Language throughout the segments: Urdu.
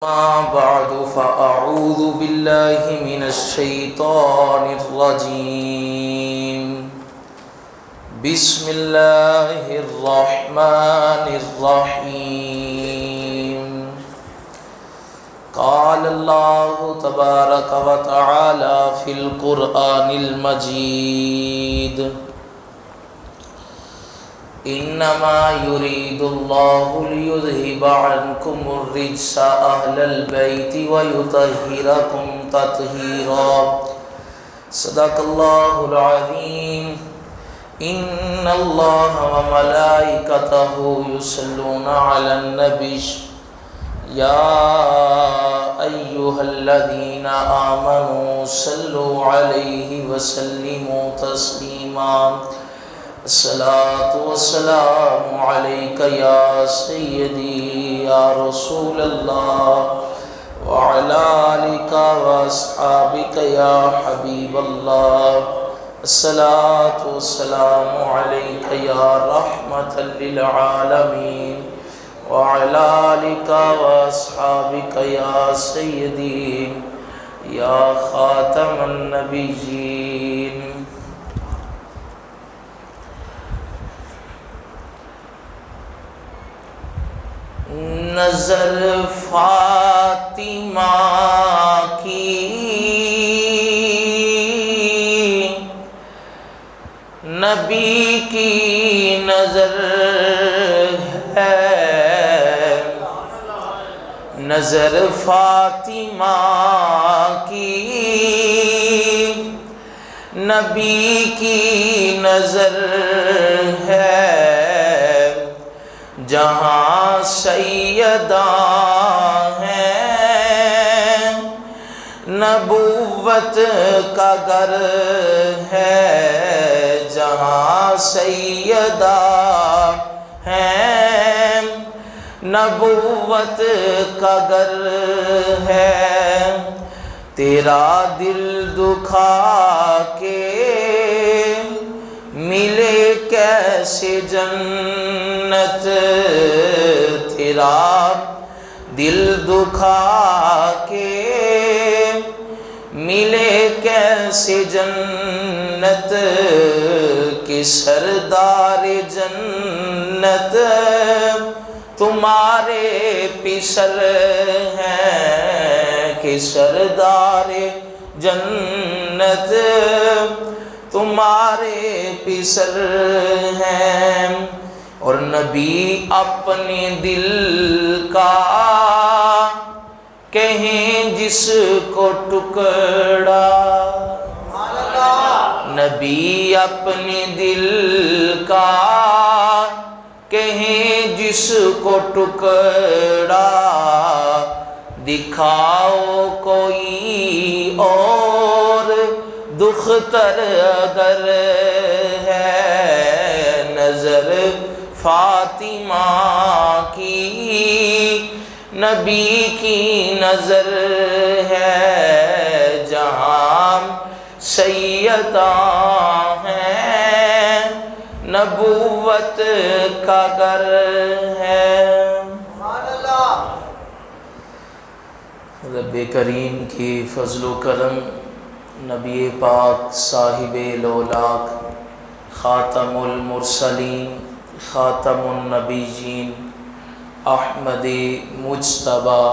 أما بعد فأعوذ بالله من الشيطان الرجيم. بسم الله الرحمن الرحيم. قال الله تبارك وتعالى في القرآن المجيد: انما يريد الله ليذهب عنكم الرجس اهل البيت ويطهركم تطهيرا. صدق الله العظيم. ان الله وملائكته يصلون على النبي يا ايها الذين امنوا صلوا عليه وسلموا تسليما. الصلاة والسلام عليك يا سيدي يا رسول الله وعلى آلك وأصحابك يا حبيب الله. الصلاة والسلام عليك يا رحمة للعالمين وعلى آلك وأصحابك يا سيدي يا خاتم النبيين. نظر فاطمہ کی نبی کی نظر ہے. نظر فاطمہ کی نبی کی نظر ہے. جہاں سیدہ ہیں نبوت کا گھر ہے. جہاں سیدہ ہیں نبوت کا گھر ہے. تیرا دل دکھا کے ملے کیسے جنت. تیرا دل دکھا کے ملے کیسے جنت. کہ سردار جنت تمہارے پسر ہیں. کہ سردار جنت تمہارے پسر ہیں. اور نبی اپنے دل کا کہیں جس کو ٹکڑا. نبی اپنے دل کا کہیں جس کو ٹکڑا. دکھاؤ کوئی اور دختر اگر ہے. نظر فاطمہ کی نبی کی نظر ہے. جہاں سیدہ ہیں نبوت کا گھر ہے. رب کریم کی فضل و کرم نبی پاک صاحب لولاک خاتم المرسلین خاتم النبیین احمد مجتبی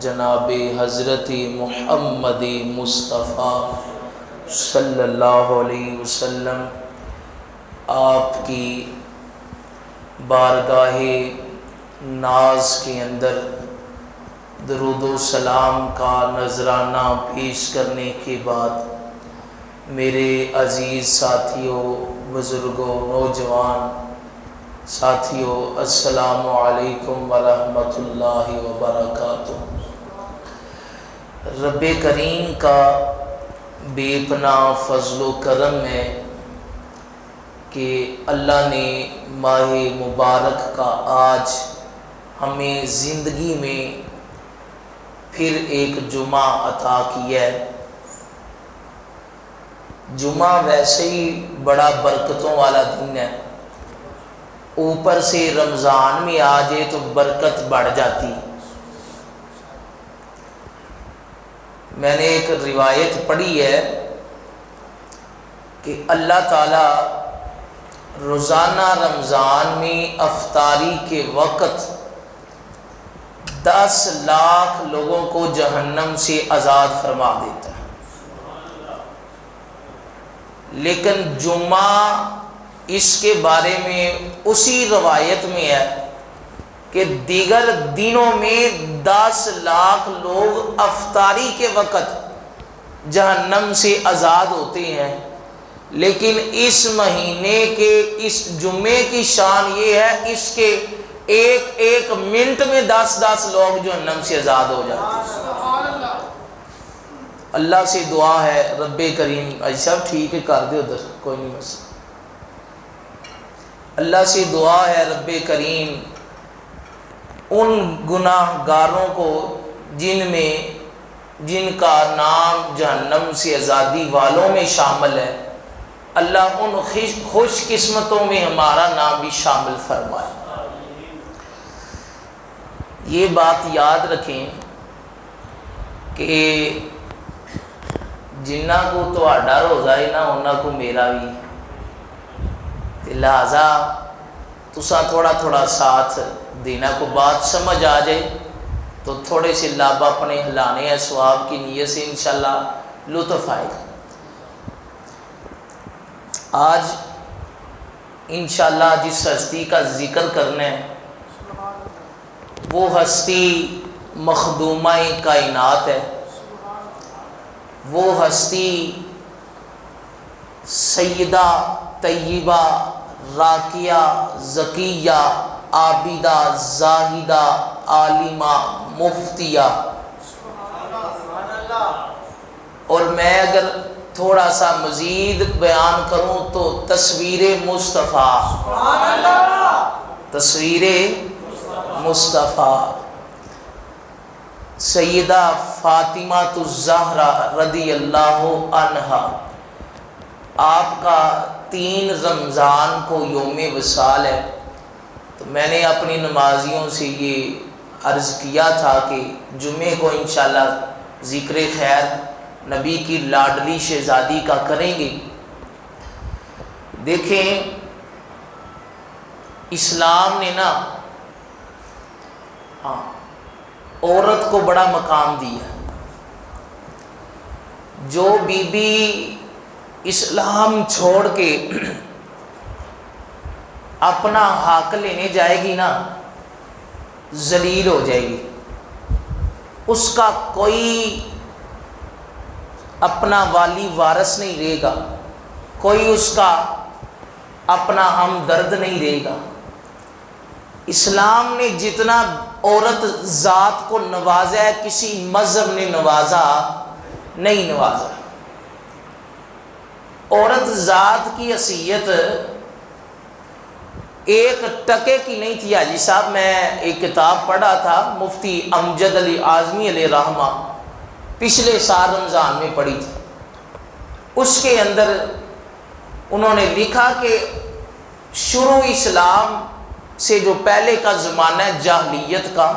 جناب حضرت محمد مصطفیٰ صلی اللہ علیہ وسلم آپ کی بارگاہ ناز کے اندر درود و سلام کا نذرانہ پیش کرنے کے بعد میرے عزیز ساتھیوں، بزرگوں، نوجوان ساتھیوں، السلام علیکم ورحمۃ اللہ وبرکاتہ. رب کریم کا بے پناہ فضل و کرم ہے کہ اللہ نے ماہ مبارک کا آج ہمیں زندگی میں پھر ایک جمعہ عطا کیا ہے. جمعہ ویسے ہی بڑا برکتوں والا دن ہے. اوپر سے رمضان میں آ جائے تو برکت بڑھ جاتی. میں نے ایک روایت پڑھی ہے کہ اللہ تعالیٰ روزانہ رمضان میں افطاری کے وقت 10 لاکھ لوگوں کو جہنم سے آزاد فرما دیتا ہے، لیکن جمعہ اس کے بارے میں اسی روایت میں ہے کہ دیگر دنوں میں 10 لاکھ لوگ افطاری کے وقت جہنم سے آزاد ہوتے ہیں، لیکن اس مہینے کے اس جمعے کی شان یہ ہے اس کے ایک ایک منٹ میں 10 لوگ جہنم سے آزاد ہو جاتے ہیں۔ اللہ سے دعا ہے رب کریم، سب ٹھیک ہے کر دے ادھر کوئی نہیں مسئلہ، اللہ سے دعا ہے رب کریم ان گناہ گاروں کو جن کا نام جہنم سے آزادی والوں میں شامل ہے، اللہ ان خوش قسمتوں میں ہمارا نام بھی شامل فرمائے۔ یہ بات یاد رکھیں کہ جنہ کو تہاڈا روزہ ہے نا انہاں کو میرا بھی، لہذا تساں تھوڑا ساتھ دینا، کو بات سمجھ آ جائے تو تھوڑے سے لب اپنے ہلانے ہیں ثواب کی نیت سے، انشاءاللہ لطف آئے گا۔ آج انشاءاللہ جس ہستی کا ذکر کرنا ہے وہ ہستی مخدومہ کائنات ہے، وہ ہستی سیدہ طیبہ راقیہ ذکیہ عابدہ زاہدہ عالمہ مفتیہ، اور میں اگر تھوڑا سا مزید بیان کروں تو تصویر مصطفیٰ، تصویر مصطفیٰ سیدہ فاطمہ الزہرا رضی اللہ عنہا، آپ کا 3 رمضان کو یوم وصال ہے، تو میں نے اپنی نمازیوں سے یہ عرض کیا تھا کہ جمعے کو انشاءاللہ ذکر خیر نبی کی لاڈلی شہزادی کا کریں گے۔ دیکھیں اسلام نے نا عورت کو بڑا مقام دیا، جو بی بی اسلام چھوڑ کے اپنا حق لینے جائے گی نا ذلیل ہو جائے گی، اس کا کوئی اپنا والی وارث نہیں رہے گا، کوئی اس کا اپنا ہمدرد نہیں رہے گا۔ اسلام نے جتنا عورت ذات کو نوازا ہے کسی مذہب نے نوازا نہیں نوازا۔ عورت ذات کی حیثیت ایک ٹکے کی نہیں تھی۔ حاجی صاحب میں ایک کتاب پڑھا تھا مفتی امجد علی اعظمی علیہ رحمہ، پچھلے سال رمضان میں پڑھی تھی، اس کے اندر انہوں نے لکھا کہ شروع اسلام سے جو پہلے کا زمانہ ہے جاہلیت کا،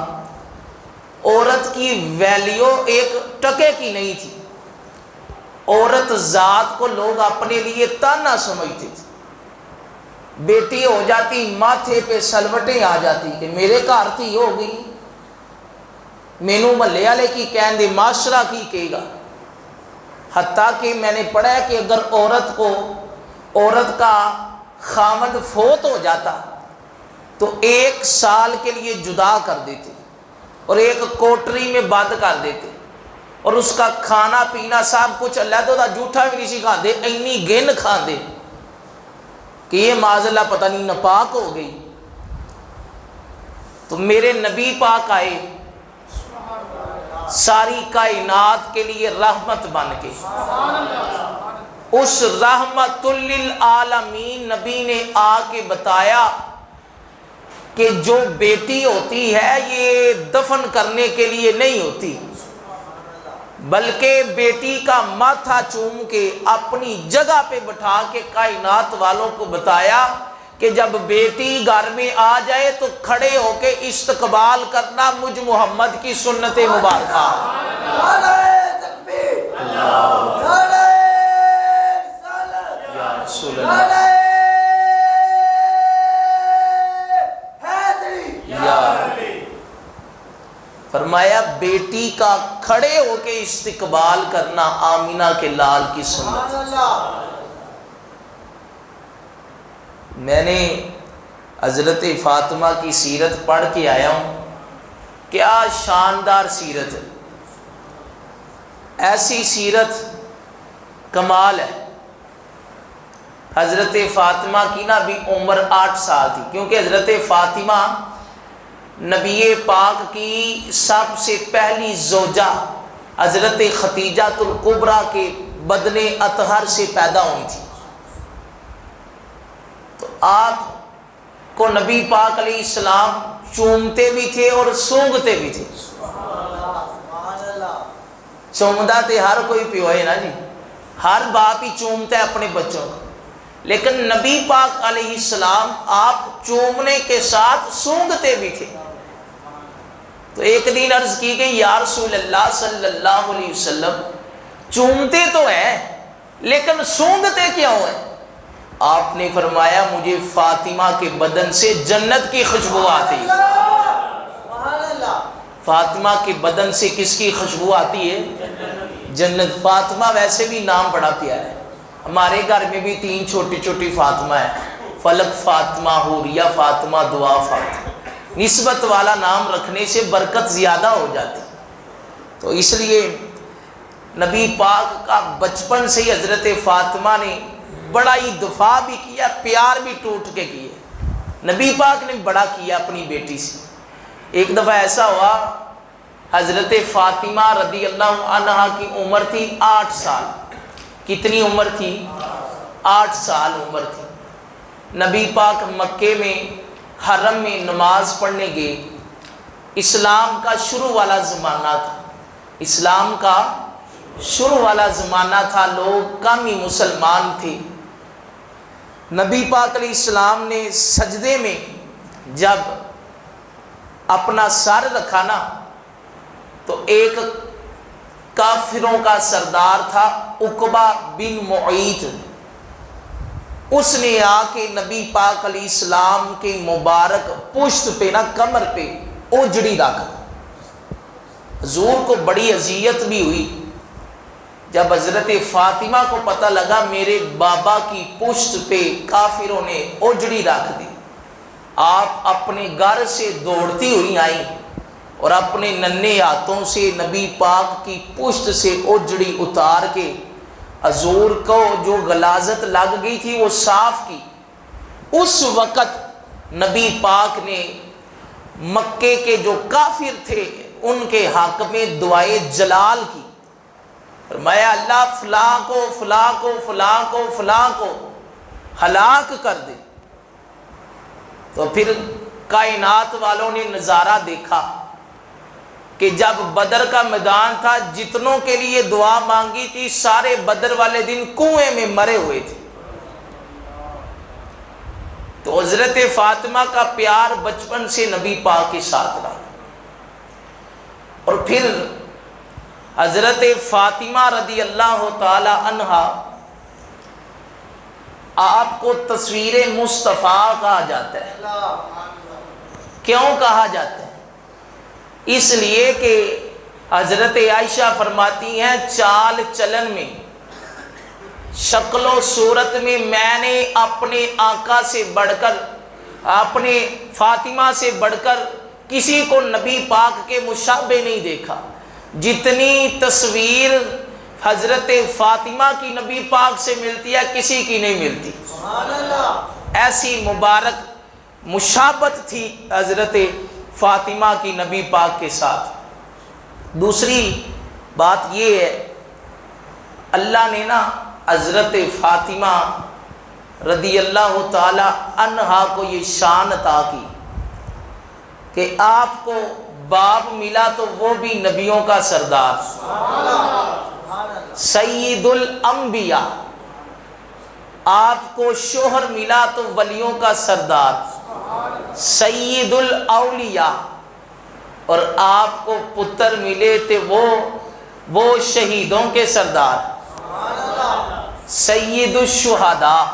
عورت کی ویلیو ایک ٹکے کی نہیں تھی۔ عورت ذات کو لوگ اپنے لیے تانا سمجھتے تھے، بیٹی ہو جاتی ماتھے پہ سلوٹیں آ جاتی کہ میرے گھر تھی ہو گئی، مینو محلے والے کی کہن دے معاشرہ کی کہے گا۔ حتیٰ کہ میں نے پڑھا ہے کہ اگر عورت کا خامد فوت ہو جاتا تو 1 سال کے لیے جدا کر دیتے اور ایک کوٹری میں بند کر دیتے، اور اس کا کھانا پینا سب کچھ علیحدہ دا جھوٹا بھی نہیں سی کھاندے، اینی گن کھاندے کہ یہ معاذ اللہ پتہ نہیں ناپاک ہو گئی۔ تو میرے نبی پاک آئے ساری کائنات کے لیے رحمت بن کے، اس رحمت للعالمین نبی نے آ کے بتایا کہ جو بیٹی ہوتی ہے یہ دفن کرنے کے لیے نہیں ہوتی، بلکہ بیٹی کا ماتھا چوم کے اپنی جگہ پہ بٹھا کے کائنات والوں کو بتایا کہ جب بیٹی گھر میں آ جائے تو کھڑے ہو کے استقبال کرنا مجھ محمد کی سنت مبارکہ۔ فرمایا بیٹی کا کھڑے ہو کے استقبال کرنا آمینہ کے لال کی سنت۔ میں نے حضرت فاطمہ کی سیرت پڑھ کے آیا ہوں، کیا شاندار سیرت ہے، ایسی سیرت کمال ہے۔ حضرت فاطمہ کی نا بھی عمر 8 سال تھی، کیونکہ حضرت فاطمہ نبی پاک کی سب سے پہلی زوجہ حضرت خدیجہ الکبریٰ کے بدن اطہر سے پیدا ہوئی تھی۔ تو آپ کو نبی پاک علیہ السلام چومتے بھی تھے اور سونگھتے بھی تھے۔ چومدہ تے ہر کوئی پیو ہے نا جی، ہر باپ ہی چومتا ہے اپنے بچوں کو، لیکن نبی پاک علیہ السلام آپ چومنے کے ساتھ سونگھتے بھی تھے۔ تو ایک دن عرض کی گئی یا رسول اللہ صلی اللہ علیہ وسلم چومتے تو ہیں لیکن سونگھتے کیوں ہیں؟ آپ نے فرمایا مجھے فاطمہ کے بدن سے جنت کی خوشبو آتی ہے۔ فاطمہ کے بدن سے کس کی خوشبو آتی ہے؟ جنت۔ فاطمہ ویسے بھی نام بڑا پیارا ہے، ہمارے گھر میں بھی 3 چھوٹی چھوٹی فاطمہ ہے، فلک فاطمہ، حوریہ فاطمہ، دعا فاطمہ۔ نسبت والا نام رکھنے سے برکت زیادہ ہو جاتی، تو اس لیے نبی پاک کا بچپن سے ہی حضرت فاطمہ نے بڑا ہی دفاع بھی کیا، پیار بھی ٹوٹ کے کیا، نبی پاک نے بڑا کیا اپنی بیٹی سے۔ ایک دفعہ ایسا ہوا، حضرت فاطمہ رضی اللہ عنہا کی عمر تھی 8 سال۔ کتنی عمر تھی؟ 8 سال عمر تھی۔ نبی پاک مکے میں حرم میں نماز پڑھنے گئے۔ اسلام کا شروع والا زمانہ تھا، اسلام کا شروع والا زمانہ تھا، لوگ کم ہی مسلمان تھے۔ نبی پاک علیہ السلام نے سجدے میں جب اپنا سر رکھا نا تو ایک کافروں کا سردار تھا عقبہ بن معیط، اس نے آ کے نبی پاک علیہ السلام کے مبارک پشت پہ نا کمر پہ اوجڑی رکھ۔ حضور کو بڑی اذیت بھی ہوئی جب حضرت فاطمہ کو پتہ لگا میرے بابا کی پشت پہ کافروں نے اوجڑی رکھ دی۔ آپ اپنے گھر سے دوڑتی ہوئی آئیں اور اپنے ننھے ہاتھوں سے نبی پاک کی پشت سے اوجڑی اتار کے حضور کو جو غلاظت لگ گئی تھی وہ صاف کی۔ اس وقت نبی پاک نے مکے کے جو کافر تھے ان کے حق میں دعائے جلال کی، فرمایا اللہ فلاں کو فلاں کو فلاں کو فلاں کو ہلاک کر دے۔ تو پھر کائنات والوں نے نظارہ دیکھا کہ جب بدر کا میدان تھا، جتنوں کے لیے دعا مانگی تھی سارے بدر والے دن کنویں میں مرے ہوئے تھے۔ تو حضرت فاطمہ کا پیار بچپن سے نبی پاک کے ساتھ رہا۔ اور پھر حضرت فاطمہ رضی اللہ تعالی عنہا، آپ کو تصویر مصطفیٰ کہا جاتا ہے۔ کیوں کہا جاتا ہے؟ اس لیے کہ حضرت عائشہ فرماتی ہیں چال چلن میں، شکل و صورت میں نے اپنے آقا سے بڑھ کر، اپنے فاطمہ سے بڑھ کر کسی کو نبی پاک کے مشابہ نہیں دیکھا۔ جتنی تصویر حضرت فاطمہ کی نبی پاک سے ملتی ہے کسی کی نہیں ملتی۔ ایسی مبارک مشابہت تھی حضرت فاطمہ کی نبی پاک کے ساتھ۔ دوسری بات یہ ہے، اللہ نے نا حضرت فاطمہ رضی اللہ تعالی عنہا کو یہ شان عطا کی کہ آپ کو باپ ملا تو وہ بھی نبیوں کا سردار، سید الانبیاء۔ آپ کو شوہر ملا تو ولیوں کا سردار، سید الاولیاء۔ اور آپ کو پتر ملے تھے وہ شہیدوں کے سردار، سید الشہداء۔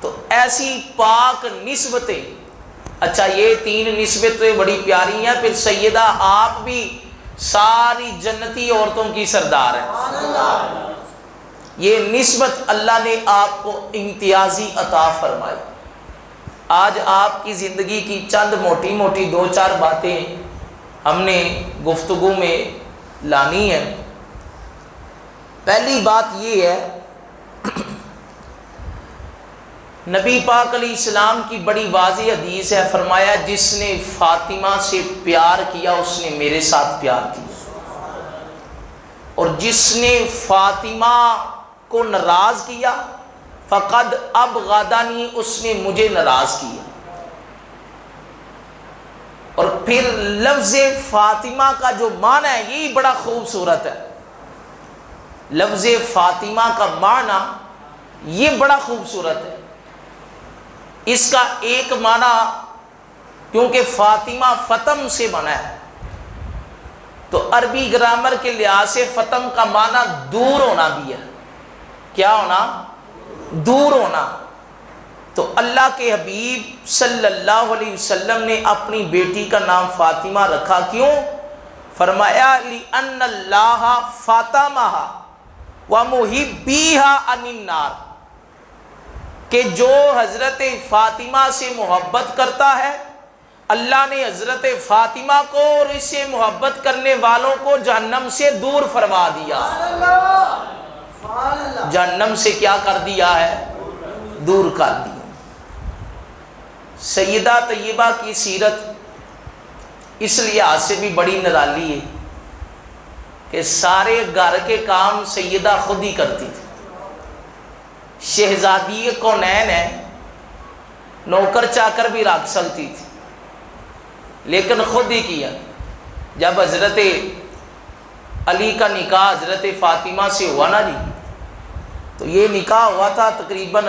تو ایسی پاک نسبتیں اچھا یہ تین نسبتیں بڑی پیاری ہیں. پھر سیدہ آپ بھی ساری جنتی عورتوں کی سردار ہیں. یہ نسبت اللہ نے آپ کو امتیازی عطا فرمائی. آج آپ کی زندگی کی چند موٹی موٹی دو چار باتیں ہم نے گفتگو میں لانی ہے. پہلی بات یہ ہے، نبی پاک علیہ السلام کی بڑی واضح حدیث ہے، فرمایا جس نے فاطمہ سے پیار کیا اس نے میرے ساتھ پیار کیا، اور جس نے فاطمہ کو ناراض کیا فقد ابغضنی، اس نے مجھے ناراض کیا. اور پھر لفظ فاطمہ کا جو معنی ہے یہ بڑا خوبصورت ہے. لفظ فاطمہ کا معنی یہ بڑا خوبصورت ہے. اس کا ایک معنی، کیونکہ فاطمہ فتم سے بنا ہے تو عربی گرامر کے لحاظ سے فتم کا معنی دور ہونا بھی ہے. کیا ہونا؟ دور ہونا. تو اللہ کے حبیب صلی اللہ علیہ وسلم نے اپنی بیٹی کا نام فاطمہ رکھا. کیوں؟ فرمایا لِأَنَّ اللَّهَ فَاطَمَهَا وَمُحِبِّيهَا عَنِ النَّارِ، کہ جو حضرت فاطمہ سے محبت کرتا ہے اللہ نے حضرت فاطمہ کو اور اس سے محبت کرنے والوں کو جہنم سے دور فرما دیا. جہنم سے کیا کر دیا ہے؟ دور کر دیا. سیدہ طیبہ کی سیرت اس لحاظ سے بھی بڑی نرالی ہے کہ سارے گھر کے کام سیدہ خود ہی کرتی تھی. شہزادی کونین ہے، نوکر چاکر بھی رکھ سکتی تھی لیکن خود ہی کیا. جب حضرت علی کا نکاح حضرت فاطمہ سے ہوا نا جی، تو یہ نکاح ہوا تھا تقریباً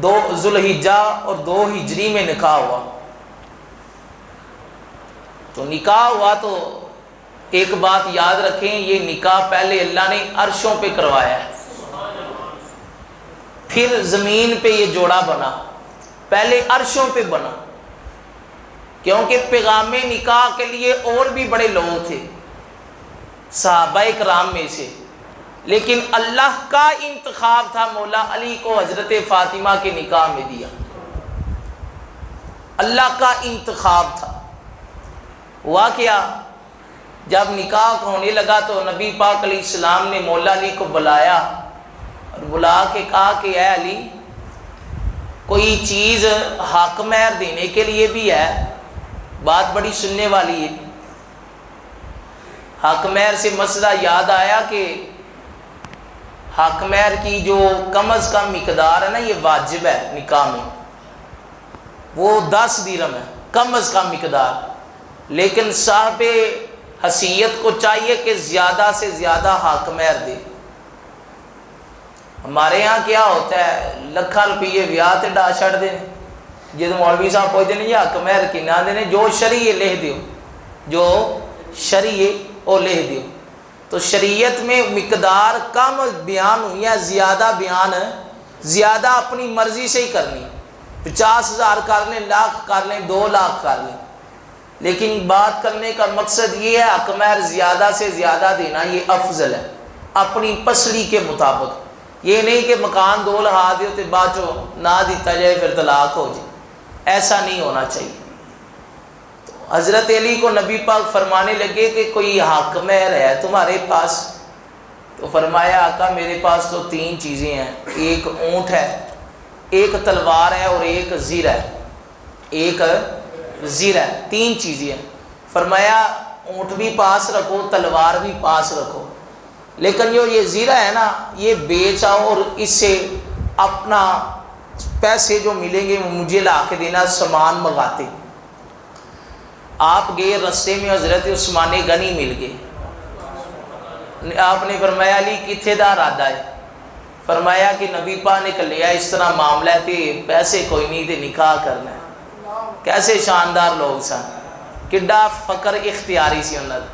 2 ذوالحجہ اور 2 ہجری میں نکاح ہوا. تو نکاح ہوا تو ایک بات یاد رکھیں، یہ نکاح پہلے اللہ نے عرشوں پہ کروایا ہے، پھر زمین پہ یہ جوڑا بنا. پہلے عرشوں پہ بنا کیونکہ پیغام نکاح کے لیے اور بھی بڑے لوگ تھے صحابہ کرام میں سے، لیکن اللہ کا انتخاب تھا مولا علی کو حضرت فاطمہ کے نکاح میں دیا. اللہ کا انتخاب تھا. ہوا کیا؟ جب نکاح ہونے لگا تو نبی پاک علیہ السلام نے مولا علی کو بلایا اور بلا کے کہا کہ اے علی، کوئی چیز حق مہر دینے کے لیے بھی ہے. بات بڑی سننے والی ہے. حق مہر سے مسئلہ یاد آیا کہ حق مہر کی جو کم از کم مقدار ہے نا، یہ واجب ہے نکاح میں، وہ 10 درہم ہے کم از کم مقدار. لیکن صاحب حیثیت کو چاہیے کہ زیادہ سے زیادہ حق مہر دے. ہمارے ہاں کیا ہوتا ہے، لکھاں روپیے ویاہ تے ڈا چھڑ دیں. جب مولوی صاحب پوچھتے ہیں حق مہر کی نہ دینے، جو شرعی لکھ دیو، جو شرعی وہ لکھ دیو. تو شریعت میں مقدار کم بیان ہوئی ہے، زیادہ بیان زیادہ اپنی مرضی سے ہی کرنی. 50,000 کر لیں، لاکھ کر لیں، 2 لاکھ کر لیں، لیکن بات کرنے کا مقصد یہ ہے حق مہر زیادہ سے زیادہ دینا یہ افضل ہے اپنی پسلی کے مطابق. یہ نہیں کہ مکان 2 لہا دیو تو بعد جو نہ دیتا جائے پھر طلاق ہو جائے، ایسا نہیں ہونا چاہیے. تو حضرت علی کو نبی پاک فرمانے لگے کہ کوئی حق مہر ہے تمہارے پاس؟ تو فرمایا آقا میرے پاس تو 3 چیزیں ہیں، ایک اونٹ ہے، ایک تلوار ہے اور ایک زر ہے. ایک زر ہے، 3 چیزیں ہیں. فرمایا اونٹ بھی پاس رکھو، تلوار بھی پاس رکھو، لیکن جو یہ زیرہ ہے نا یہ بیچ آؤ اور اس سے اپنا پیسے جو ملیں گے وہ مجھے لا کے دینا، سامان منگاتے. آپ گئے رستے میں حضرت عثمان غنی مل گئے. آپ نے فرمایا علی کتھے دا ارادہ ہے؟ فرمایا کہ نبی پاک نے کہا اس طرح معاملہ ہے کہ پیسے کوئی نہیں تھے، نکاح کرنا ہے. کیسے شاندار لوگ سن، کڈا فقر اختیاری سی انہاں دا،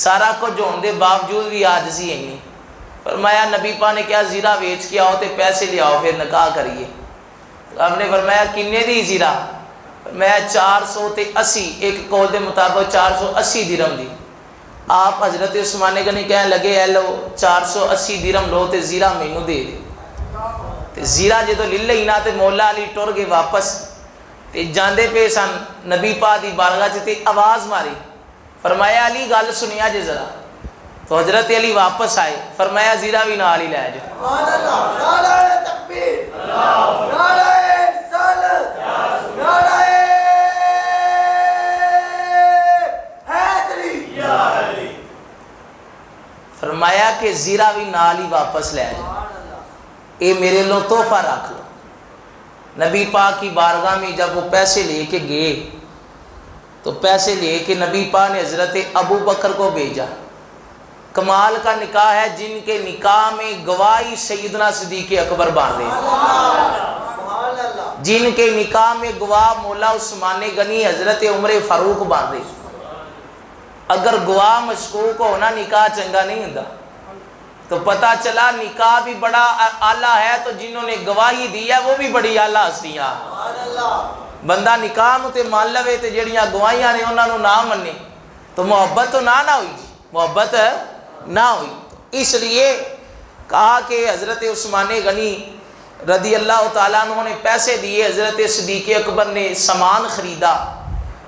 سارا کچھ ہون دے باوجود بھی عاجزی ہے نہیں. فرمایا نبی پاک نے کیا زیرہ بیچ کے آؤ تے پیسے لے آؤ پھر نکاح کریے. آپ نے فرمایا کنے دی زیرہ؟ میں 480 ایک قول دے مطابق 480 درہم دی. آپ حضرت عثمان غنی کہنے لگے اے لو 480 درہم لو تے زیرہ مینوں دے دے. تے زیرہ جدو لے لئی نا تے مولا علی ٹر گئے واپس. تے جاندے پہ سن نبی پاک دی بارگاہ چ تے آواز ماری, فرمایا علی گل سنیا جے ذرا. تو حضرت علی واپس آئے, فرمایا زیرہ بھی نال ہی لے جاؤ. سبحان اللہ. نعرہ تکبیر, نعرہ رسالت, نعرہ حیدری. فرمایا کہ زیرہ بھی نال ہی واپس لے جاؤ, اے میرے لو تحفہ رکھ لو. نبی پاک کی بارگاہ میں جب وہ پیسے لے کے گئے تو پیسے لے کے نبی پاک نے حضرت ابو بکر کو بھیجا. کمال کا نکاح ہے جن کے نکاح میں گواہی سیدنا صدیق اکبر باندھے, جن کے نکاح میں گواہ مولا عثمان غنی حضرت عمر فاروق باندھے. اگر گواہ مشکوک ہونا نکاح چنگا نہیں ہوتا. تو پتہ چلا نکاح بھی بڑا اعلیٰ ہے تو جنہوں نے گواہی دی ہے وہ بھی بڑی اعلیٰ ہستیاں. بندہ نکاح تے مان لوے تے جڑیاں گواہیاں نے انہاں نو نہ منے تو محبت تو نہ ہوئی جی, محبت نہ ہوئی. اس لیے کہا کہ حضرت عثمان غنی رضی اللہ تعالیٰ عنہ نے پیسے دیے, حضرت صدیق اکبر نے سامان خریدا,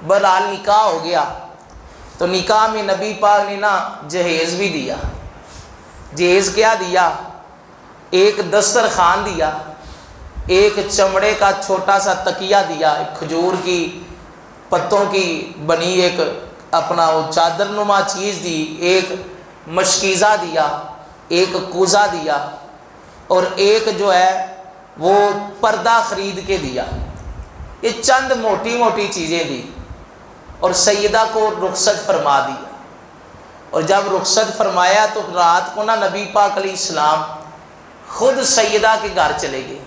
بہرحال نکاح ہو گیا. تو نکاح میں نبی پاک نے نا جہیز بھی دیا. جہیز کیا دیا؟ ایک دسترخوان دیا, ایک چمڑے کا چھوٹا سا تکیہ دیا, ایک کھجور کی پتوں کی بنی ایک اپنا وہ چادر نما چیز دی, ایک مشکیزہ دیا, ایک کوزہ دیا, اور ایک جو ہے وہ پردہ خرید کے دیا. یہ چند موٹی موٹی چیزیں دی اور سیدہ کو رخصت فرما دیا. اور جب رخصت فرمایا تو رات کو نا نبی پاک علیہ السلام خود سیدہ کے گھر چلے گئے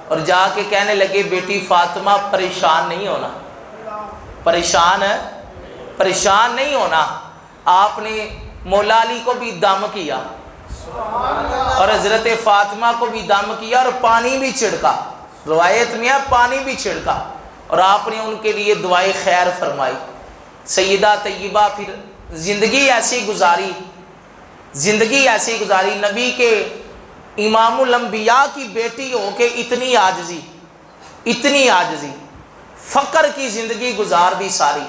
اور جا کے کہنے لگے بیٹی فاطمہ پریشان نہیں ہونا, پریشان نہیں ہونا. آپ نے مولا علی کو بھی دم کیا اور حضرت فاطمہ کو بھی دم کیا اور پانی بھی چھڑکا. روایت میں ہے پانی بھی چھڑکا اور آپ نے ان کے لیے دعائے خیر فرمائی. سیدہ طیبہ پھر زندگی ایسی گزاری, نبی کے امام الانبیاء کی بیٹی ہو کے اتنی عاجزی, فقر کی زندگی گزار دی ساری,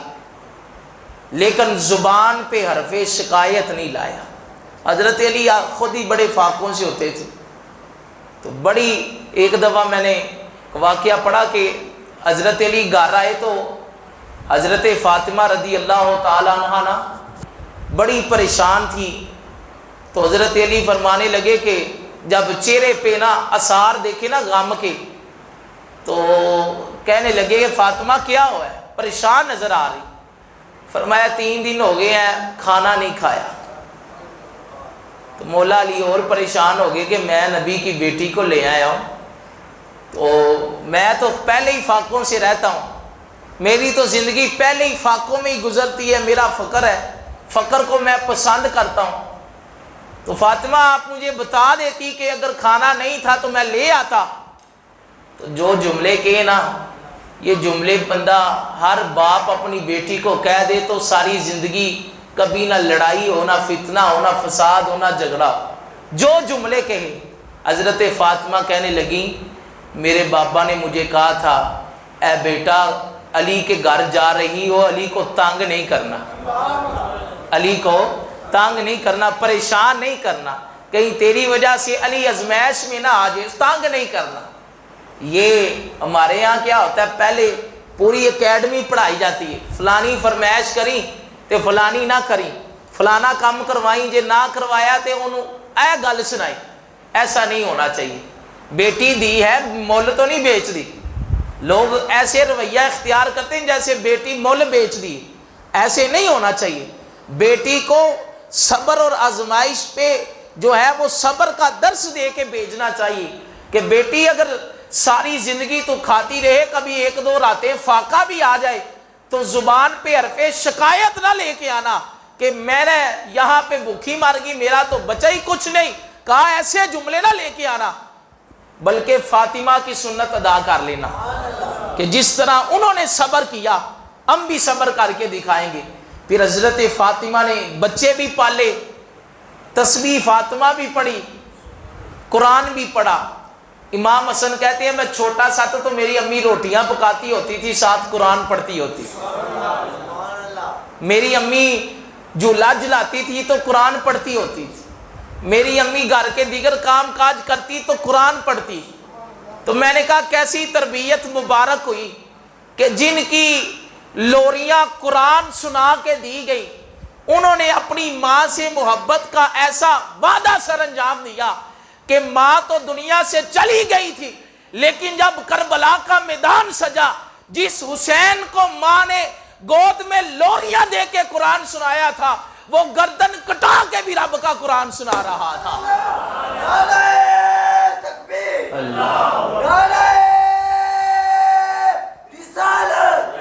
لیکن زبان پہ حرف شکایت نہیں لایا. حضرت علی خود ہی بڑے فاقوں سے ہوتے تھے. تو بڑی ایک دفعہ میں نے واقعہ پڑھا کہ حضرت علی گھر آئے تو حضرت فاطمہ رضی اللہ تعالیٰ عنہ نا بڑی پریشان تھی. تو حضرت علی فرمانے لگے کہ جب چہرے پہ نا آثار دیکھے نا غم کے تو کہنے لگے کہ فاطمہ کیا ہوا ہے, پریشان نظر آ رہی. فرمایا 3 دن ہو گئے ہیں کھانا نہیں کھایا. تو مولا علی اور پریشان ہو گئے کہ میں نبی کی بیٹی کو لے آیا ہوں, تو میں تو پہلے ہی فاقوں سے رہتا ہوں, میری تو زندگی پہلے ہی فاقوں میں ہی گزرتی ہے, میرا فقر ہے, فقر کو میں پسند کرتا ہوں. تو فاطمہ آپ مجھے بتا دیتی کہ اگر کھانا نہیں تھا تو میں لے آتا. تو جو جملے کہے نا, یہ جملے بندہ ہر باپ اپنی بیٹی کو کہہ دے تو ساری زندگی کبھی نہ لڑائی ہو, نہ فتنہ ہو, نہ فساد ہو, نہ جھگڑا. جو جملے کہے حضرت فاطمہ کہنے لگی میرے بابا نے مجھے کہا تھا اے بیٹا علی کے گھر جا رہی ہو, علی کو تنگ نہیں کرنا, علی کو تنگ نہیں کرنا, پریشان نہیں کرنا, کہیں تیری وجہ سے علی ازمائش میں نہ آ جائے, تنگ نہیں کرنا. یہ ہمارے یہاں کیا ہوتا ہے, پہلے پوری اکیڈمی پڑھائی جاتی ہے, فلانی فرمائش کری تے فلانی نہ کری, فلانا کام کروائیں جے نہ کروایا تے انہوں اے گل سنائی. ایسا نہیں ہونا چاہیے. بیٹی دی ہے مول تو نہیں بیچ دی. لوگ ایسے رویہ اختیار کرتے ہیں جیسے بیٹی مول بیچ دی, ایسے نہیں ہونا چاہیے. بیٹی کو صبر اور آزمائش پہ جو ہے وہ صبر کا درس دے کے بھیجنا چاہیے کہ بیٹی اگر ساری زندگی تو کھاتی رہے, کبھی 1-2 راتیں فاقہ بھی آ جائے تو زبان پہ حرف شکایت نہ لے کے آنا کہ میں نے یہاں پہ بھوکی مار گئی, میرا تو بچا ہی کچھ نہیں. کہا ایسے جملے نہ لے کے آنا, بلکہ فاطمہ کی سنت ادا کر لینا کہ جس طرح انہوں نے صبر کیا ہم بھی صبر کر کے دکھائیں گے۔ پھر حضرت فاطمہ نے بچے بھی پالے، تسبیح فاطمہ بھی پڑھی، قرآن بھی پڑھا۔ امام حسن کہتے ہیں میں چھوٹا سا تو میری امی روٹیاں پکاتی ہوتی تھی، ساتھ قرآن پڑھتی ہوتی، میری امی جھولا جلاتی تھی تو قرآن پڑھتی ہوتی تھی، میری امی گھر کے دیگر کام کاج کرتی تو قرآن پڑھتی۔ تو میں نے کہا کیسی تربیت مبارک ہوئی کہ جن کی لوریاں قرآن سنا کے دی گئی، انہوں نے اپنی ماں سے محبت کا ایسا وعدہ سر انجام دیا کہ ماں تو دنیا سے چلی گئی تھی، لیکن جب کربلا کا میدان سجا، جس حسین کو ماں نے گود میں لوریاں دے کے قرآن سنایا تھا، وہ گردن کٹا کے بھی رب کا قرآن سنا رہا تھا۔ نعرہ تکبیر، اللہ نعرہ رسالت،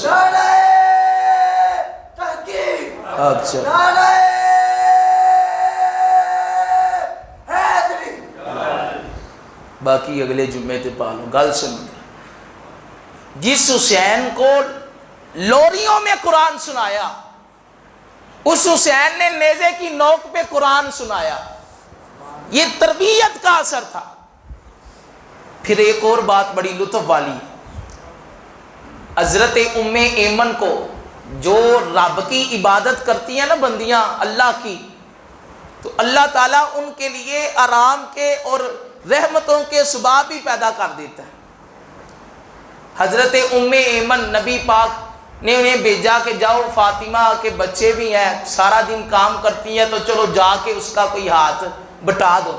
نعرہ تحقیق، اچھا نعرہ حیدری۔ باقی اگلے جمعے تے پالو گل سن۔ جس حسین کو لوریوں میں قرآن سنایا، اس حسین نے نیزے کی نوک پہ قرآن سنایا، یہ تربیت کا اثر تھا۔ پھر ایک اور بات بڑی لطف والی، حضرت ام ایمن کو، جو رب کی عبادت کرتی ہیں نا بندیاں اللہ کی، تو اللہ تعالیٰ ان کے لیے آرام کے اور رحمتوں کے اسباب بھی پیدا کر دیتا ہے۔ حضرت ام ایمن نبی پاک نے انہیں بھیجا کہ جاؤ فاطمہ کے بچے بھی ہیں، سارا دن کام کرتی ہیں، تو چلو جا کے اس کا کوئی ہاتھ بٹا دو۔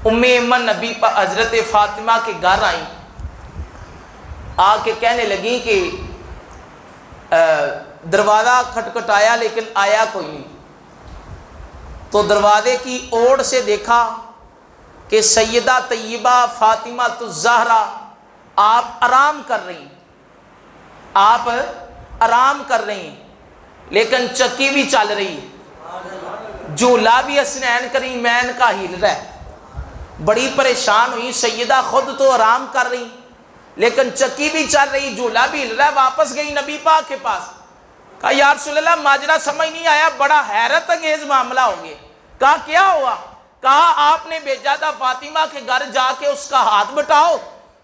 ام ایمن نبی حضرت فاطمہ کے گھر آئیں، آ کے کہنے لگیں کہ دروازہ کھٹکھٹایا لیکن آیا کوئی نہیں، تو دروازے کی اوڑ سے دیکھا کہ سیدہ طیبہ فاطمہ الزہرا آپ آرام کر رہی ہیں، آپ آرام کر رہی ہیں، لیکن چکی بھی چل رہی ہے، جھولا بھی حسنین کریمین کا ہل رہا ہے۔ بڑی پریشان ہوئی، سیدہ خود تو آرام کر رہی لیکن چکی بھی چل رہی، جھولا بھی ہل رہا ہے۔ واپس گئی نبی پاک کے پاس، کہا یا رسول اللہ ماجرا سمجھ نہیں آیا، بڑا حیرت انگیز معاملہ ہو گیا۔ کہا کیا ہوا؟ کہا آپ نے بھیجا تھا فاطمہ کے گھر جا کے اس کا ہاتھ بٹاؤ،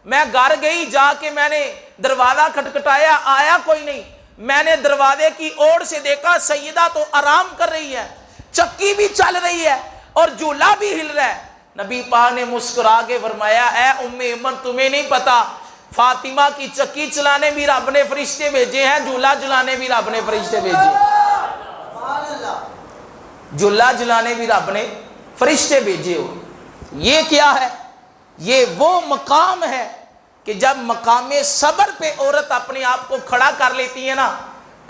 میں گھر گئی، جا کے میں نے دروازہ کھٹکھٹایا، آیا کوئی نہیں، میں نے دروازے کی اوڑ سے دیکھا سیدہ تو آرام کر رہی ہے، چکی بھی چل رہی ہے اور جھولا بھی ہل رہا ہے۔ نبی پاک نے مسکرا کے فرمایا اے ام ایمن تمہیں نہیں پتا، فاطمہ کی چکی چلانے بھی رب نے فرشتے بھیجے ہیں، جھولا جلانے بھی رب نے فرشتے بھیجے، جھولا جلانے بھی رب نے فرشتے بھیجے ہو۔ یہ کیا ہے؟ یہ وہ مقام ہے کہ جب مقام صبر پہ عورت اپنے آپ کو کھڑا کر لیتی ہے نا،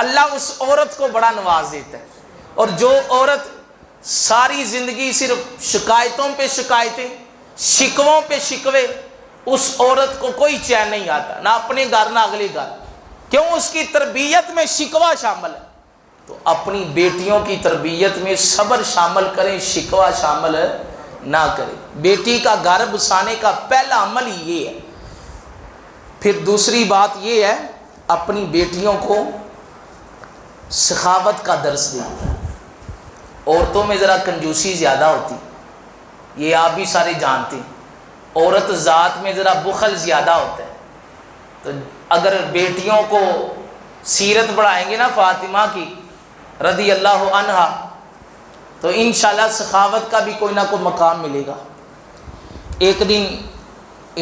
اللہ اس عورت کو بڑا نواز دیتا ہے۔ اور جو عورت ساری زندگی صرف شکایتوں پہ شکایتیں، شکووں پہ شکوے، اس عورت کو کوئی چین نہیں آتا، نہ اپنے گھر نہ اگلے گھر، کیوں؟ اس کی تربیت میں شکوہ شامل ہے۔ تو اپنی بیٹیوں کی تربیت میں صبر شامل کریں، شکوہ شامل نہ کریں۔ بیٹی کا گھر بسانے کا پہلا عمل ہی یہ ہے۔ پھر دوسری بات یہ ہے، اپنی بیٹیوں کو سخاوت کا درس دیں۔ عورتوں میں ذرا کنجوسی زیادہ ہوتی، یہ آپ بھی سارے جانتے ہیں، عورت ذات میں ذرا بخل زیادہ ہوتا ہے۔ تو اگر بیٹیوں کو سیرت پڑھائیں گے نا فاطمہ کی رضی اللہ عنہا، تو انشاءاللہ سخاوت کا بھی کوئی نہ کوئی مقام ملے گا۔ ایک دن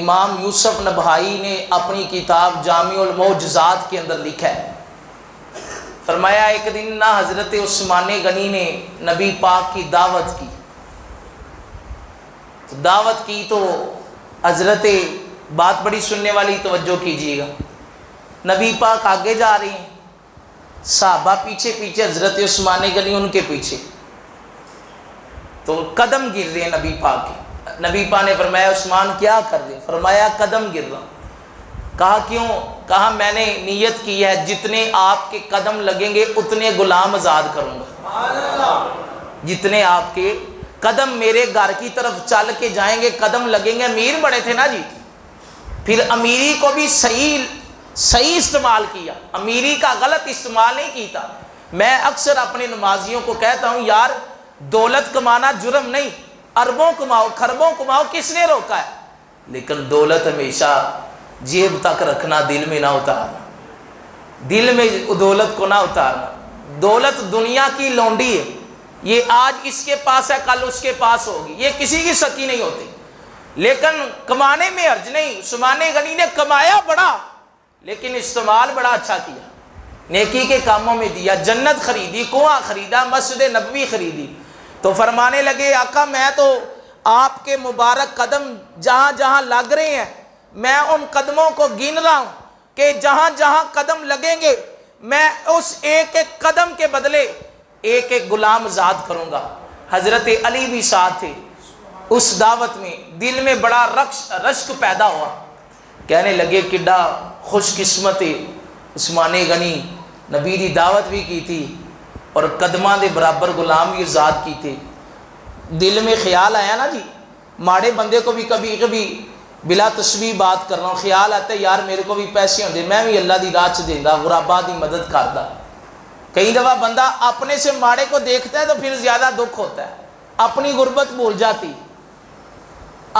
امام یوسف نبہائی نے اپنی کتاب جامع المعجزات کے اندر لکھا ہے، فرمایا ایک دن نہ حضرت عثمان غنی نے نبی پاک کی دعوت کی، دعوت کی تو حضرت، بات بڑی سننے والی، توجہ کیجیے گا، نبی پاک آگے جا رہے ہیں، صحابہ پیچھے پیچھے، حضرت عثمان غنی ان کے پیچھے، تو قدم گر رہے ہیں نبی پاک کے۔ نبی پاک نے فرمایا عثمان کیا کر رہے؟ فرمایا قدم گر رہا ہوں۔ کہا کیوں؟ کہا میں نے نیت کی ہے جتنے آپ کے قدم لگیں گے اتنے غلام آزاد کروں گا، جتنے آپ کے قدم میرے گھر کی طرف چل کے جائیں گے، قدم لگیں گے، امیر بڑے تھے نا جی، پھر امیری کو بھی صحیح استعمال کیا، امیری کا غلط استعمال نہیں کیتا۔ میں اکثر اپنے نمازیوں کو کہتا ہوں یار دولت کمانا جرم نہیں، اربوں کماؤ کھربوں کماؤ، کس نے روکا ہے؟ لیکن دولت ہمیشہ جیب تک رکھنا، دل میں نہ اتارنا، دل میں دولت کو نہ اتارنا۔ دولت دنیا کی لونڈی ہے، یہ آج اس کے پاس ہے کل اس کے پاس ہوگی، یہ کسی کی سکی نہیں ہوتی۔ لیکن کمانے میں حرج نہیں، عثمان غنی نے کمایا بڑا لیکن استعمال بڑا اچھا کیا، نیکی کے کاموں میں دیا، جنت خریدی، کنواں خریدا، مسجد نبوی خریدی۔ تو فرمانے لگے آقا میں تو آپ کے مبارک قدم جہاں جہاں لگ رہے ہیں میں ان قدموں کو گن رہا ہوں کہ جہاں جہاں قدم لگیں گے میں اس ایک ایک قدم کے بدلے ایک ایک غلام آزاد کروں گا۔ حضرت علی بھی ساتھ تھے اس دعوت میں، دل میں بڑا رشک پیدا ہوا، کہنے لگے کڈا خوش قسمت عثمان غنی، نبی دی دعوت بھی کی تھی اور قدماں دے برابر غلام بھی آزاد کی تھے۔ دل میں خیال آیا نا جی، ماڑے بندے کو بھی کبھی کبھی بلا تسبیح بات کر رہا ہوں، خیال آتا ہے یار میرے کو بھی پیسے ہوندے میں بھی اللہ دی راہ چ دیندا، غرباء دی مدد کردا۔ کئی دفعہ بندہ اپنے سے ماڑے کو دیکھتا ہے تو پھر زیادہ دکھ ہوتا ہے، اپنی غربت بھول جاتی،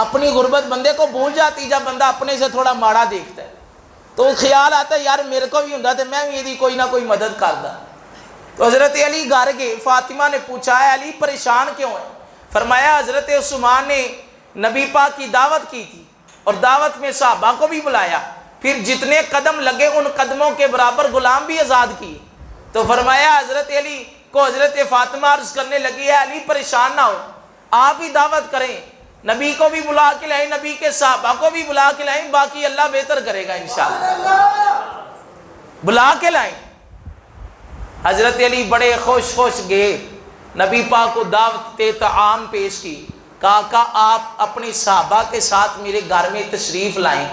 اپنی غربت بندے کو بھول جاتی جب بندہ اپنے سے تھوڑا ماڑا دیکھتا ہے، تو خیال آتا ہے یار میرے کو بھی ہوندا تے میں بھی یہ کوئی نہ کوئی مدد کردا۔ تو حضرت علی گھر گئے، فاطمہ نے پوچھا ہے علی پریشان کیوں ہے؟ فرمایا حضرت عثمان نے نبی پاک کی دعوت کی تھی اور دعوت میں صحابہ کو بھی بلایا، پھر جتنے قدم لگے ان قدموں کے برابر غلام بھی آزاد کیے۔ تو فرمایا حضرت علی کو حضرت فاطمہ عرض کرنے لگی ہے علی پریشان نہ ہو، آپ ہی دعوت کریں، نبی کو بھی بلا کے لائیں، نبی کے صحابہ کو بھی بلا کے لائیں، باقی اللہ بہتر کرے گا انشاءاللہ، بلا کے لائیں۔ حضرت علی بڑے خوش گئے، نبی پاک کو دعوت طعام پیش کی، کہا آپ اپنی صحابہ کے ساتھ میرے گھر میں تشریف لائیں۔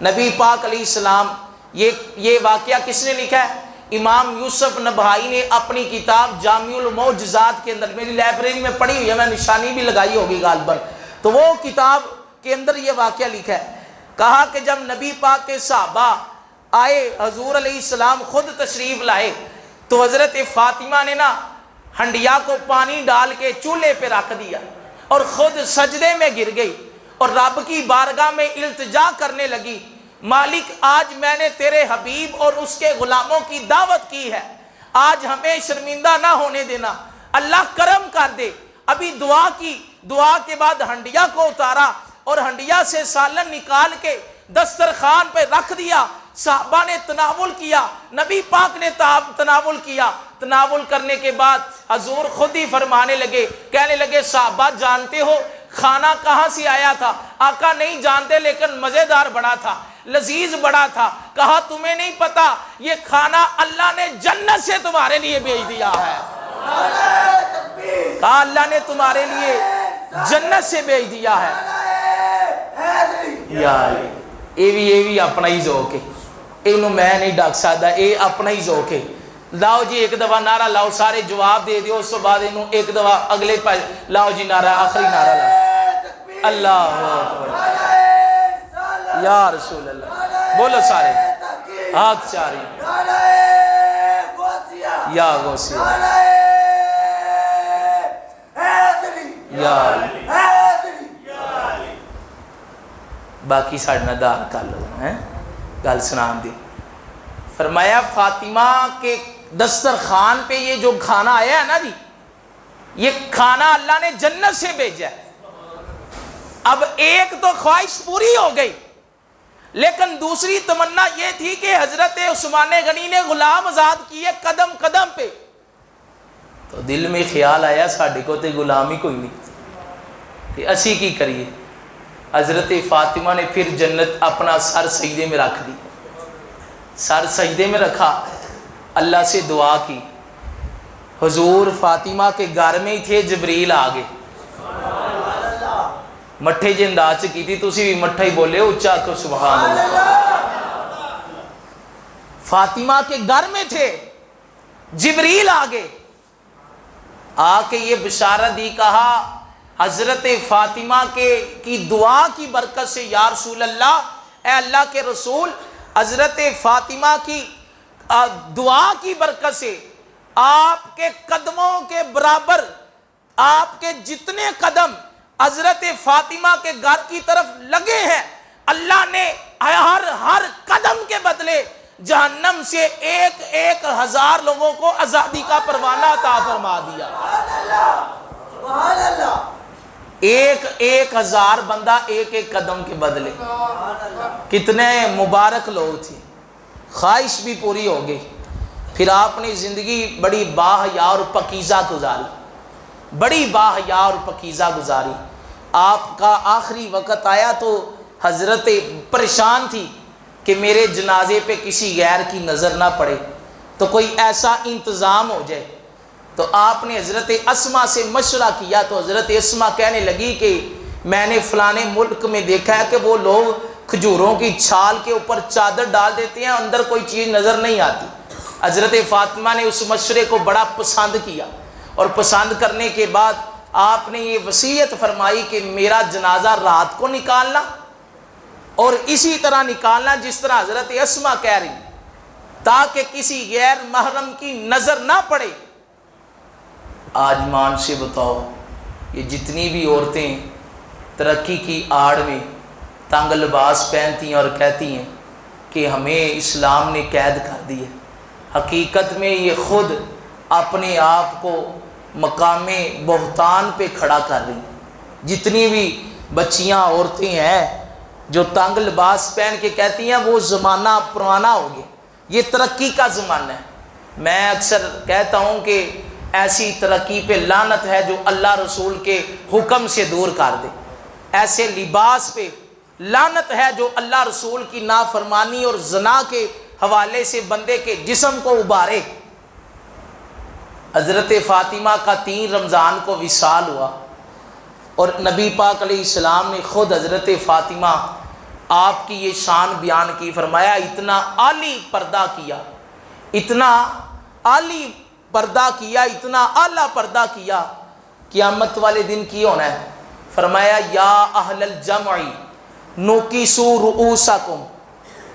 نبی پاک علیہ السلام، یہ واقعہ کس نے لکھا ہے؟ امام یوسف نبہائی نے اپنی کتاب جامع المعجزات کے اندر، میری لائبریری میں پڑھی ہوئی ہے، میں نشانی بھی لگائی ہوگی غالباً، تو وہ کتاب کے اندر یہ واقعہ لکھا ہے۔ کہا کہ جب نبی پاک کے صحابہ آئے، حضور علیہ السلام خود تشریف لائے، تو حضرت فاطمہ نے نا ہنڈیا کو پانی ڈال کے چولہے پہ رکھ دیا اور خود سجدے میں گر گئی اور رب کی بارگاہ میں التجا کرنے لگی، مالک آج میں نے تیرے حبیب اور اس کے غلاموں کی دعوت کی ہے، آج ہمیں شرمندہ نہ ہونے دینا، اللہ کرم کر دے۔ ابھی دعا کی، دعا کے بعد ہنڈیا کو اتارا اور ہنڈیا سے سالن نکال کے دسترخوان پہ رکھ دیا، صحابہ نے تناول کیا، نبی پاک نے تناول کیا۔ تناول کرنے کے بعد حضور خود ہی فرمانے لگے، کہنے لگے صحابہ جانتے ہو کھانا کہاں سے آیا تھا؟ آقا نہیں جانتے لیکن مزیدار بڑا تھا، لذیذ بڑا تھا۔ کہا تمہیں نہیں پتا یہ کھانا اللہ نے جنت سے تمہارے لیے بھیج دیا ہے، کہا اللہ نے تمہارے لیے جنت سے بھیج دیا ہے۔ یار یہ بھی اپنا ہی ذوق ہے، اینو میں نہیں ڈاک سکتا، یہ اپنا ہی ذوق ہے۔ لاؤ جی ایک دفعہ نعرہ لاؤ، سارے جواب دے دیو، اس تو بعد اینو ایک دفعہ اگلے پاس لاؤ جی نعرہ، آخری نعرہ لاؤ، اللہ اکبر یا رسول اللہ، بولو سارے ہاتھ چاری، یا غوثیہ یا باقی ساڑھنا دار کر لو ہیں گل سنان دی۔ فرمایا فاطمہ کے دسترخوان پہ یہ جو کھانا آیا ہے نا جی، یہ کھانا اللہ نے جنت سے بھیجا ہے۔ اب ایک تو خواہش پوری ہو گئی، لیکن دوسری تمنا یہ تھی کہ حضرت عثمان غنی نے غلام آزاد کیے قدم قدم پہ۔ تو دل میں خیال آیا ساڑھے کو تے غلام ہی کوئی نہیں، کہ اسی کی کریے۔ حضرت فاطمہ نے پھر جنت اپنا سر سجدے میں رکھ دی، سر سجدے میں رکھا، اللہ سے دعا کی۔ حضور فاطمہ کے گھر میں ہی تھے، جبریل آگے مٹھے جی انداز کی تھی، تسی بھی مٹھا ہی بولے اچھا کو سبحان اللہ۔ فاطمہ کے گھر میں تھے، جبریل آگے آ کے یہ بشارت دی، کہا حضرت فاطمہ کی دعا کی برکت سے یا رسول اللہ اے اللہ کے رسول، حضرت فاطمہ کی دعا کی برکت سے آپ کے قدموں کے برابر، آپ کے جتنے قدم حضرت فاطمہ کے گھر کی طرف لگے ہیں، اللہ نے ہر قدم کے بدلے جہنم سے 1,000 لوگوں کو آزادی کا پروانہ عطا فرما دیا۔ سبحان اللہ، 1,000 بندہ ایک قدم کے بدلے، کتنے مبارک لوگ تھے، خواہش بھی پوری ہو گئی۔ پھر آپ نے زندگی بڑی باحیا اور پاکیزہ گزاری، بڑی باحیا اور پاکیزہ گزاری۔ آپ کا آخری وقت آیا تو حضرت پریشان تھی کہ میرے جنازے پہ کسی غیر کی نظر نہ پڑے، تو کوئی ایسا انتظام ہو جائے۔ تو آپ نے حضرت اسما سے مشورہ کیا، تو حضرت اسما کہنے لگی کہ میں نے فلانے ملک میں دیکھا ہے کہ وہ لوگ کھجوروں کی چھال کے اوپر چادر ڈال دیتے ہیں، اندر کوئی چیز نظر نہیں آتی۔ حضرت فاطمہ نے اس مشورے کو بڑا پسند کیا، اور پسند کرنے کے بعد آپ نے یہ وصیت فرمائی کہ میرا جنازہ رات کو نکالنا، اور اسی طرح نکالنا جس طرح حضرت اسما کہہ رہی، تاکہ کسی غیر محرم کی نظر نہ پڑے۔ آج مان سے بتاؤ، یہ جتنی بھی عورتیں ترقی کی آڑ میں تنگ لباس پہنتی ہیں اور کہتی ہیں کہ ہمیں اسلام نے قید کر دی ہے، حقیقت میں یہ خود اپنے آپ کو مقام بہتان پہ کھڑا کر رہی ہیں۔ جتنی بھی بچیاں عورتیں ہیں جو تنگ لباس پہن کے کہتی ہیں وہ زمانہ پرانا ہو گیا، یہ ترقی کا زمانہ ہے۔ میں اکثر کہتا ہوں کہ ایسی ترقی پہ لعنت ہے جو اللہ رسول کے حکم سے دور کر دے، ایسے لباس پہ لعنت ہے جو اللہ رسول کی نافرمانی اور زنا کے حوالے سے بندے کے جسم کو ابھارے۔ حضرت فاطمہ کا 3 رمضان کو وصال ہوا، اور نبی پاک علیہ السلام نے خود حضرت فاطمہ آپ کی یہ شان بیان کی، فرمایا اتنا عالی پردہ کیا، اتنا عالی پردہ کیا، اتنا اعلیٰ پردہ کیا، قیامت والے دن کی ہونا ہے۔ فرمایا یا اہل الجمع نوکسوا رؤوسکم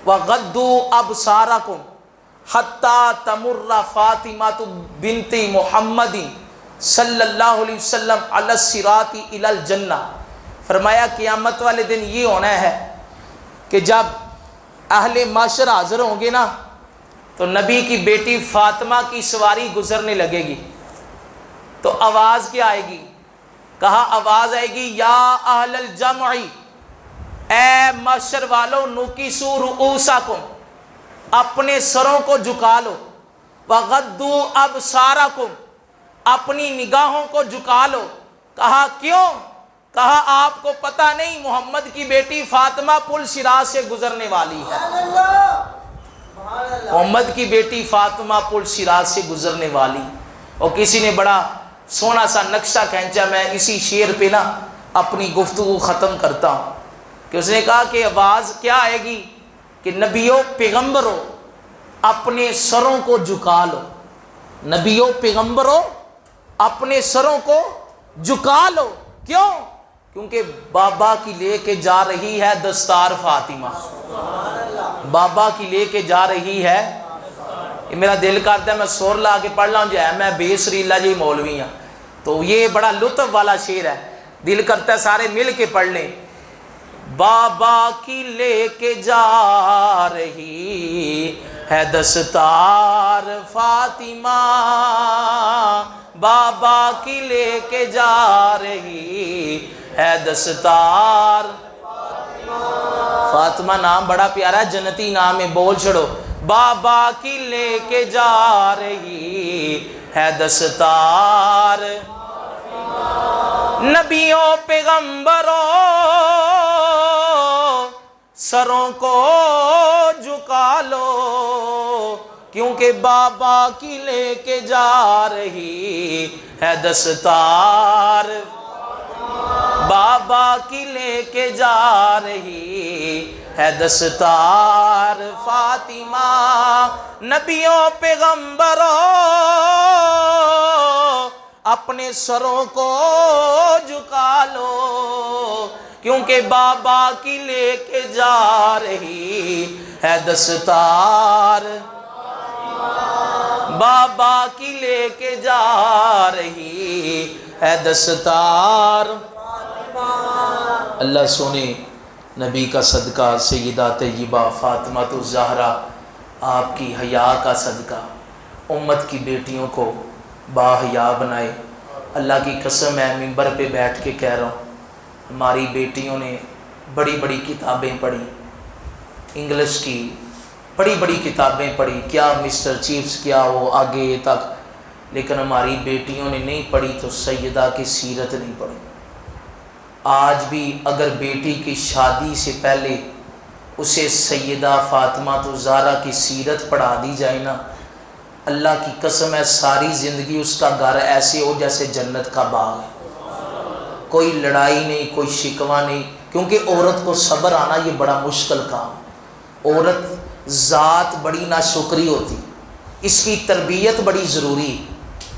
وغضوا ابصارکم حتی تمر فاطمہ بنت محمد صلی اللہ علیہ وسلم علی الصراط الی الجنہ۔ فرمایا قیامت والے دن یہ ہونا ہے کہ جب اہل معاشر حاضر ہوں گے نا، تو نبی کی بیٹی فاطمہ کی سواری گزرنے لگے گی، تو آواز کیا آئے گی؟ کہا آواز آئے گی یا اہل الجمع، اے معاشر والو، نوکسوا رؤوسکم، اپنے سروں کو جھکا لو، وغضوا ابصارکم، اپنی نگاہوں کو جھکا لو۔ کہا کیوں؟ کہا آپ کو پتہ نہیں محمد کی بیٹی فاطمہ پل صراط سے گزرنے والی ہے۔ محمد کی بیٹی فاطمہ پل صراط سے گزرنے والی۔ اور کسی نے بڑا سونا سا نقشہ کھینچا، میں اسی شعر پہ نا اپنی گفتگو ختم کرتا ہوں، کہ اس نے کہا کہ آواز کیا آئے گی کہ نبیوں پیغمبروں اپنے سروں کو جھکا لو، نبیوں پیغمبروں اپنے سروں کو جھکا لو۔ کیوں؟ کیونکہ بابا کی لے کے جا رہی ہے دستار فاطمہ، بابا کی لے کے جا رہی ہے۔ یہ میرا دل کرتا ہے میں سور لا کے پڑھ لاؤں، جو ہے میں بے سریلا جی مولوی ہوں، تو یہ بڑا لطف والا شعر ہے، دل کرتا ہے سارے مل کے پڑھ لیں۔ بابا کی لے کے جا رہی ہے دستار فاطمہ، بابا کی لے کے جا رہی ہے دستار فاطمہ۔ نام بڑا پیارا ہے، جنتی نام ہے، بول چھڑو۔ بابا کی لے کے جا رہی ہے دستار، نبیوں پیغمبروں سروں کو جھکا لو، کیونکہ بابا کی لے کے جا رہی ہے دستار، بابا کی لے کے جا رہی ہے دستار فاطمہ، نبیوں پیغمبروں اپنے سروں کو جھکا لو، کیونکہ بابا کی لے کے جا رہی ہے دستار، بابا کی لے کے جا رہی ہے دستار۔ اللہ سونے نبی کا صدقہ، سیدہ طیبہ فاطمہ الزہرا آپ کی حیا کا صدقہ امت کی بیٹیوں کو باحیا بنائے۔ اللہ کی قسم ہے منبر پہ بیٹھ کے کہہ رہا ہوں، ہماری بیٹیوں نے بڑی بڑی کتابیں پڑھی، انگلش کی بڑی بڑی کتابیں پڑھی، کیا مسٹر چیفز کیا وہ آگے تک، لیکن ہماری بیٹیوں نے نہیں پڑھی تو سیدہ کی سیرت نہیں پڑھی۔ آج بھی اگر بیٹی کی شادی سے پہلے اسے سیدہ فاطمہ الزہرا کی سیرت پڑھا دی جائے نا، اللہ کی قسم ہے ساری زندگی اس کا گھر ایسے ہو جیسے جنت کا باغ ہے، کوئی لڑائی نہیں، کوئی شکوہ نہیں، کیونکہ عورت کو صبر آنا یہ بڑا مشکل کام۔ عورت ذات بڑی ناشکری ہوتی، اس کی تربیت بڑی ضروری،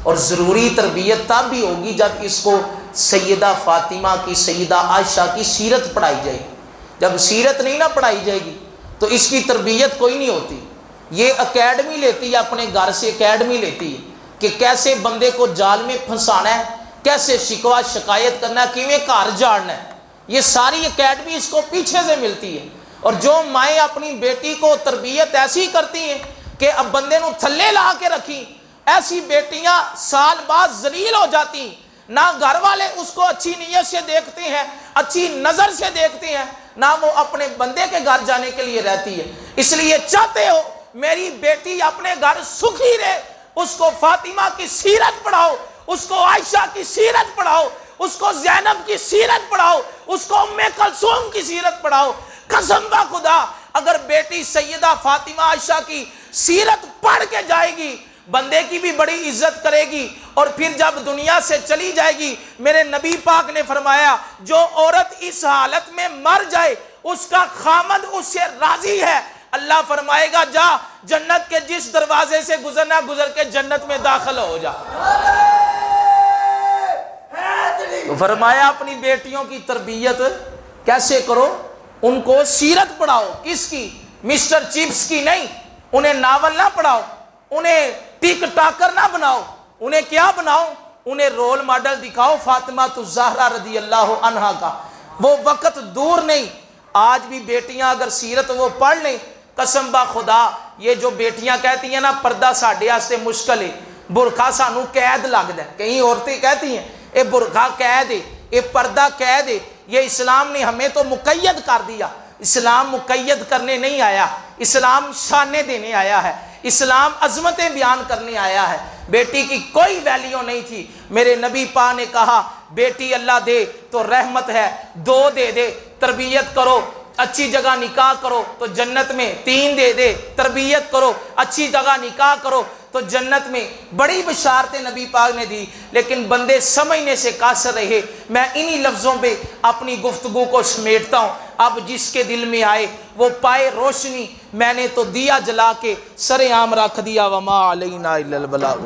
اور ضروری تربیت تب بھی ہوگی جب اس کو سیدہ فاطمہ کی، سیدہ عائشہ کی سیرت پڑھائی جائے گی۔ جب سیرت نہیں نہ پڑھائی جائے گی تو اس کی تربیت کوئی نہیں ہوتی۔ یہ اکیڈمی لیتی ہے، اپنے گھر سے اکیڈمی لیتی ہے کہ کیسے بندے کو جال میں پھنسانا ہے، کیسے شکوہ شکایت کرنا ہے، کیویں گھر جاڑنا ہے، یہ ساری اکیڈمی اس کو پیچھے سے ملتی ہے۔ اور جو مائیں اپنی بیٹی کو تربیت ایسی کرتی ہیں کہ اب بندے نو تھلے لا کے رکھی، ایسی بیٹیاں سال بعد ذلیل ہو جاتی ہیں، نہ گھر والے اس کو اچھی نیت سے دیکھتے ہیں، اچھی نظر سے دیکھتے ہیں، نہ وہ اپنے بندے کے گھر جانے کے لیے رہتی ہے۔ اس لیے چاہتے ہو میری بیٹی اپنے گھر سکھی رہے، اس کو فاطمہ کی سیرت پڑھاؤ، اس کو عائشہ کی سیرت پڑھاؤ، اس کو زینب کی سیرت پڑھاؤ، اس کو ام کلثوم کی سیرت پڑھاؤ۔ قسم با خدا اگر بیٹی سیدہ فاطمہ عائشہ کی سیرت پڑھ کے جائے گی، بندے کی بھی بڑی عزت کرے گی، اور پھر جب دنیا سے چلی جائے گی، میرے نبی پاک نے فرمایا جو عورت اس حالت میں مر جائے اس کا خامد اس سے راضی ہے، اللہ فرمائے گا جا جنت کے جس دروازے سے گزرنا گزر کے جنت میں داخل ہو جا۔ تو فرمایا اپنی بیٹیوں کی تربیت کیسے کرو، ان کو سیرت پڑھاؤ، کس کی؟ مسٹر چیفز کی نہیں، انہیں ناول نہ پڑھاؤ، انہیں ٹک ٹاکر نہ بناؤ، انہیں کیا بناؤ؟ انہیں رول ماڈل دکھاؤ فاطمہ الزہرا رضی اللہ عنہا کا۔ وہ وقت دور نہیں، آج بھی بیٹیاں اگر سیرت وہ پڑھ لیں، قسم با خدا یہ جو بیٹیاں کہتی ہیں نا پردہ ساڈے واسطے مشکل ہے، برقع سانو قید لگدا ہے، کئی عورتیں کہتی ہیں اے برقع قید ہے، اے پردہ قید ہے، یہ اسلام نے ہمیں تو مقید کر دیا۔ اسلام مقید کرنے نہیں آیا، اسلام شانے دینے آیا ہے، اسلام عظمتیں بیان کرنے آیا ہے۔ بیٹی کی کوئی ویلیو نہیں تھی، میرے نبی پاک نے کہا بیٹی اللہ دے تو رحمت ہے، دو دے دے تربیت کرو، اچھی جگہ نکاح کرو تو جنت میں، تین دے دے تربیت کرو، اچھی جگہ نکاح کرو تو جنت میں، بڑی بشارتیں نبی پاک نے دی، لیکن بندے سمجھنے سے قاصر رہے۔ میں انہی لفظوں پہ اپنی گفتگو کو سمیٹتا ہوں، اب جس کے دل میں آئے وہ پائے روشنی، میں نے تو دیا جلا کے سر عام رکھ دیا، وما علینا الا البلاغ۔